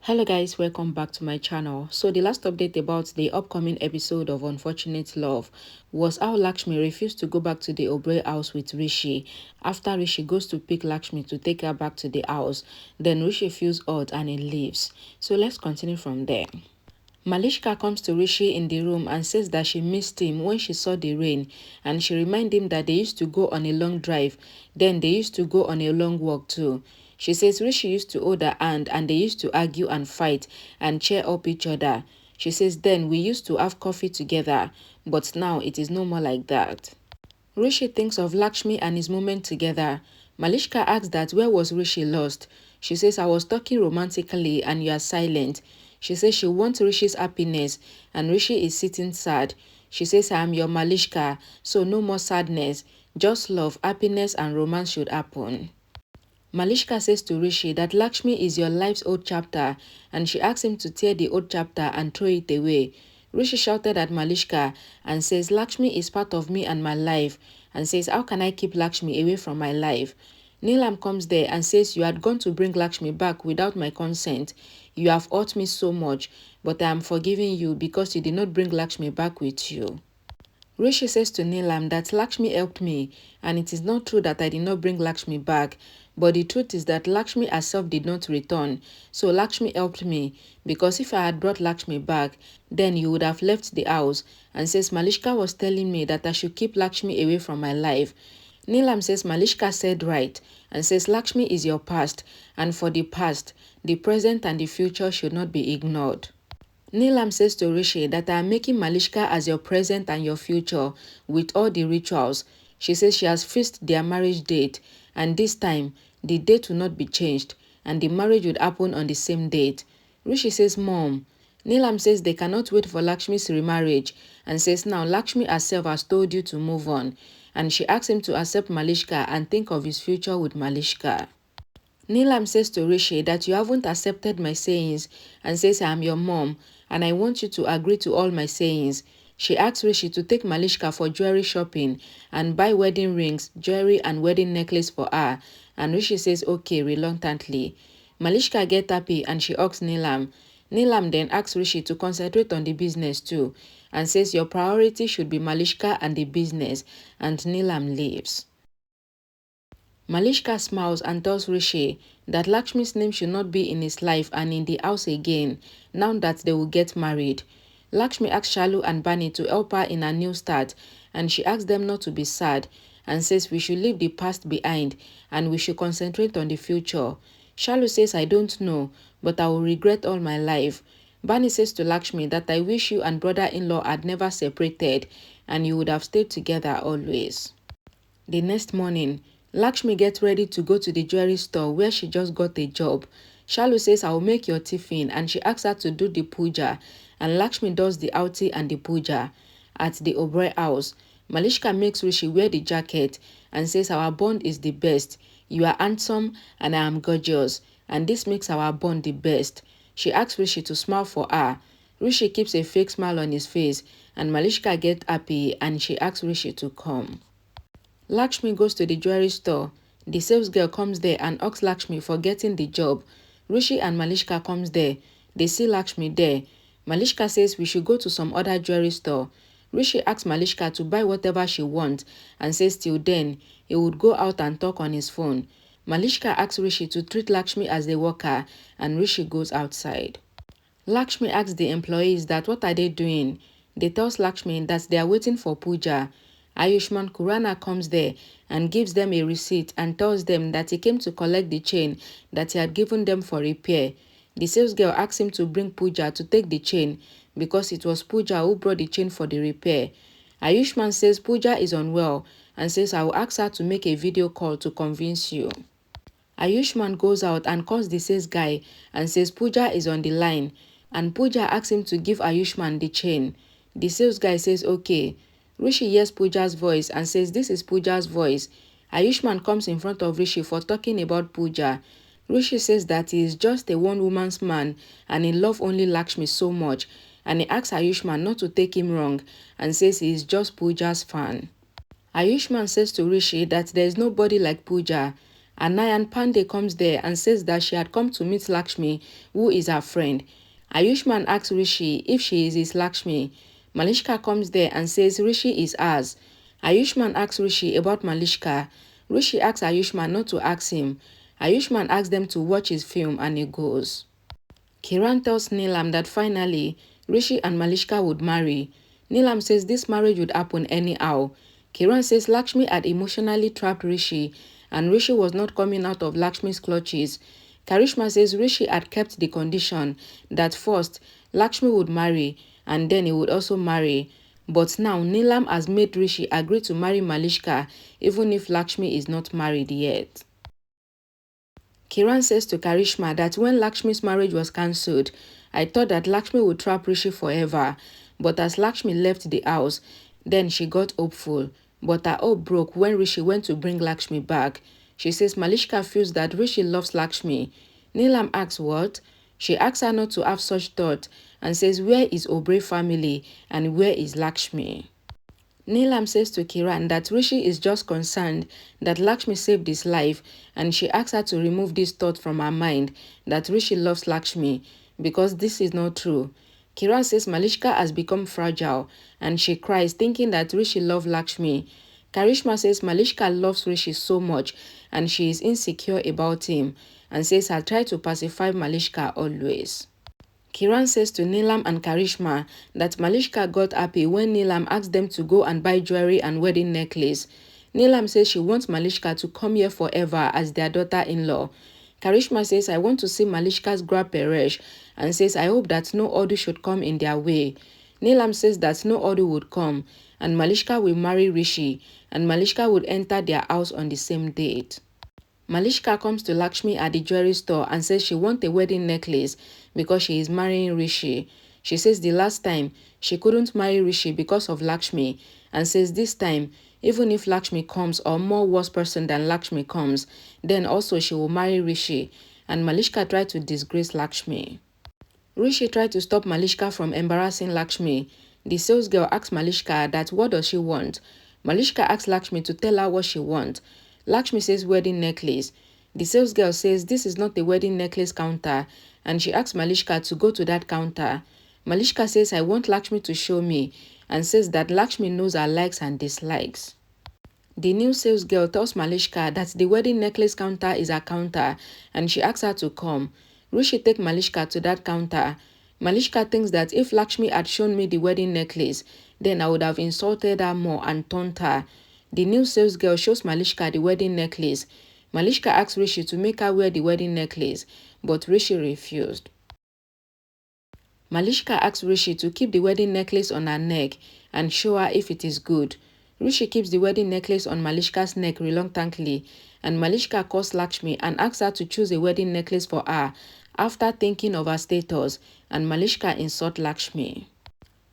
Hello guys, welcome back to my channel. So the last update about the upcoming episode of Unfortunate Love was how Lakshmi refused to go back to the Obre house with Rishi. After Rishi goes to pick Lakshmi to take her back to the house, then Rishi feels odd and he leaves. So let's continue from there. Malishka comes to Rishi in the room and says that she missed him when she saw the rain, and she reminded him that they used to go on a long drive, then they used to go on a long walk too. She says Rishi used to hold her hand and they used to argue and fight and cheer up each other. She says then we used to have coffee together, but now it is no more like that. Rishi thinks of Lakshmi and his moment together. Malishka asks that where was Rishi lost? She says I was talking romantically and you are silent. She says she wants Rishi's happiness and Rishi is sitting sad. She says I am your Malishka, so no more sadness. Just love, happiness and romance should happen. Malishka says to Rishi that Lakshmi is your life's old chapter and she asks him to tear the old chapter and throw it away. Rishi shouted at Malishka and says Lakshmi is part of me and my life and says how can I keep Lakshmi away from my life? Neelam comes there and says you had gone to bring Lakshmi back without my consent. You have hurt me so much, but I am forgiving you because you did not bring Lakshmi back with you. Rishi says to Neelam that Lakshmi helped me and it is not true that I did not bring Lakshmi back, but the truth is that Lakshmi herself did not return, so Lakshmi helped me because if I had brought Lakshmi back, then you would have left the house, and says Malishka was telling me that I should keep Lakshmi away from my life. Neelam says Malishka said right and says Lakshmi is your past, and for the past, the present and the future should not be ignored. Neelam says to Rishi that I am making Malishka as your present and your future with all the rituals. She says she has fixed their marriage date and this time the date will not be changed and the marriage would happen on the same date. Rishi says, Mom. Neelam says they cannot wait for Lakshmi's remarriage and says now Lakshmi herself has told you to move on, and she asks him to accept Malishka and think of his future with Malishka. Neelam says to Rishi that you haven't accepted my sayings and says I am your mom and I want you to agree to all my sayings. She asks Rishi to take Malishka for jewelry shopping and buy wedding rings, jewelry and wedding necklace for her, and Rishi says okay reluctantly. Malishka gets happy and she asks Neelam. Neelam then asks Rishi to concentrate on the business too and says your priority should be Malishka and the business, and Neelam leaves. Malishka smiles and tells Rishi that Lakshmi's name should not be in his life and in the house again, now that they will get married. Lakshmi asks Shalu and Bani to help her in a new start, and she asks them not to be sad, and says we should leave the past behind and we should concentrate on the future. Shalu says I don't know, but I will regret all my life. Bani says to Lakshmi that I wish you and brother-in-law had never separated and you would have stayed together always. The next morning, Lakshmi gets ready to go to the jewelry store where she just got a job. Shalu says, I will make your tiffin, and she asks her to do the puja, and Lakshmi does the aarti and the puja. At the Obre house, Malishka makes Rishi wear the jacket and says, our bond is the best. You are handsome and I am gorgeous, and this makes our bond the best. She asks Rishi to smile for her. Rishi keeps a fake smile on his face, and Malishka gets happy and she asks Rishi to come. Lakshmi goes to the jewelry store. The sales girl comes there and asks Lakshmi for getting the job. Rishi and Malishka comes there. They see Lakshmi there. Malishka says we should go to some other jewelry store. Rishi asks Malishka to buy whatever she wants and says till then, he would go out and talk on his phone. Malishka asks Rishi to treat Lakshmi as a worker and Rishi goes outside. Lakshmi asks the employees that what are they doing? They tell Lakshmi that they are waiting for puja. Ayushman Kurana comes there and gives them a receipt and tells them that he came to collect the chain that he had given them for repair. The sales girl asks him to bring Pooja to take the chain because it was Pooja who brought the chain for the repair. Ayushman says Pooja is unwell and says I will ask her to make a video call to convince you. Ayushman goes out and calls the sales guy and says Pooja is on the line, and Pooja asks him to give Ayushman the chain. The sales guy says okay. Rishi hears Pooja's voice and says this is Pooja's voice. Ayushman comes in front of Rishi for talking about Pooja. Rishi says that he is just a one-woman's man and he loves only Lakshmi so much, and he asks Ayushman not to take him wrong and says he is just Pooja's fan. Ayushman says to Rishi that there is nobody like Pooja, Anayan Pandey comes there and says that she had come to meet Lakshmi, who is her friend. Ayushman asks Rishi if she is his Lakshmi. Malishka comes there and says Rishi is ours. Ayushman asks Rishi about Malishka. Rishi asks Ayushman not to ask him. Ayushman asks them to watch his film and he goes. Kiran tells Neelam that finally Rishi and Malishka would marry. Neelam says this marriage would happen anyhow. Kiran says Lakshmi had emotionally trapped Rishi and Rishi was not coming out of Lakshmi's clutches. Karishma says Rishi had kept the condition that first Lakshmi would marry and then he would also marry. But now Neelam has made Rishi agree to marry Malishka even if Lakshmi is not married yet. Kiran says to Karishma that when Lakshmi's marriage was cancelled, I thought that Lakshmi would trap Rishi forever. But as Lakshmi left the house, then she got hopeful. But her hope broke when Rishi went to bring Lakshmi back. She says Malishka feels that Rishi loves Lakshmi. Neelam asks what? She asks her not to have such thought and says where is Oberoi family and where is Lakshmi? Neelam says to Kiran that Rishi is just concerned that Lakshmi saved his life and she asks her to remove this thought from her mind that Rishi loves Lakshmi because this is not true. Kiran says Malishka has become fragile and she cries thinking that Rishi loves Lakshmi. Karishma says Malishka loves Rishi so much and she is insecure about him and says I'll try to pacify Malishka always. Kiran says to Neelam and Karishma that Malishka got happy when Neelam asked them to go and buy jewelry and wedding necklace. Neelam says she wants Malishka to come here forever as their daughter-in-law. Karishma says I want to see Malishka's grab Peresh and says I hope that no Odu should come in their way. Neelam says that no Odu would come and Malishka will marry Rishi and Malishka would enter their house on the same date. Malishka comes to Lakshmi at the jewelry store and says she wants a wedding necklace because she is marrying Rishi. She says the last time she couldn't marry Rishi because of Lakshmi and says this time even if Lakshmi comes or more worse person than Lakshmi comes, then also she will marry Rishi and Malishka tried to disgrace Lakshmi. Rishi tried to stop Malishka from embarrassing Lakshmi. The sales girl asks Malishka that what does she want. Malishka asks Lakshmi to tell her what she wants. Lakshmi says wedding necklace. The sales girl says this is not a wedding necklace counter and she asks Malishka to go to that counter. Malishka says I want Lakshmi to show me and says that Lakshmi knows her likes and dislikes. The new sales girl tells Malishka that the wedding necklace counter is her counter and she asks her to come. Rishi takes Malishka to that counter. Malishka thinks that if Lakshmi had shown me the wedding necklace, then I would have insulted her more and taunted her. The new sales girl shows Malishka the wedding necklace. Malishka asks Rishi to make her wear the wedding necklace, but Rishi refused. Malishka asks Rishi to keep the wedding necklace on her neck and show her if it is good. Rishi keeps the wedding necklace on Malishka's neck reluctantly, and Malishka calls Lakshmi and asks her to choose a wedding necklace for her after thinking of her status, and Malishka insults Lakshmi.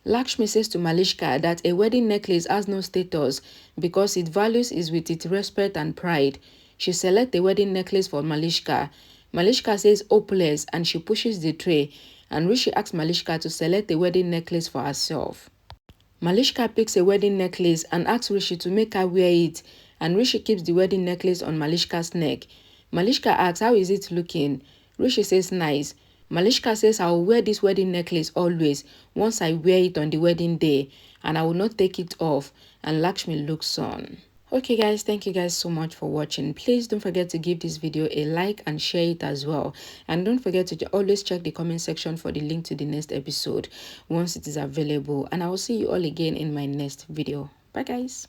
Lakshmi says to Malishka that a wedding necklace has no status because its values is with its respect and pride. She selects the wedding necklace for Malishka. Malishka says hopeless and she pushes the tray and Rishi asks Malishka to select a wedding necklace for herself. Malishka picks a wedding necklace and asks Rishi to make her wear it and Rishi keeps the wedding necklace on Malishka's neck. Malishka asks how is it looking? Rishi says nice. Malishka says I will wear this wedding necklace always once I wear it on the wedding day and I will not take it off, and Lakshmi looks on. Okay guys, thank you guys so much for watching. Please don't forget to give this video a like and share it as well. And don't forget to always check the comment section for the link to the next episode once it is available. And I will see you all again in my next video. Bye guys.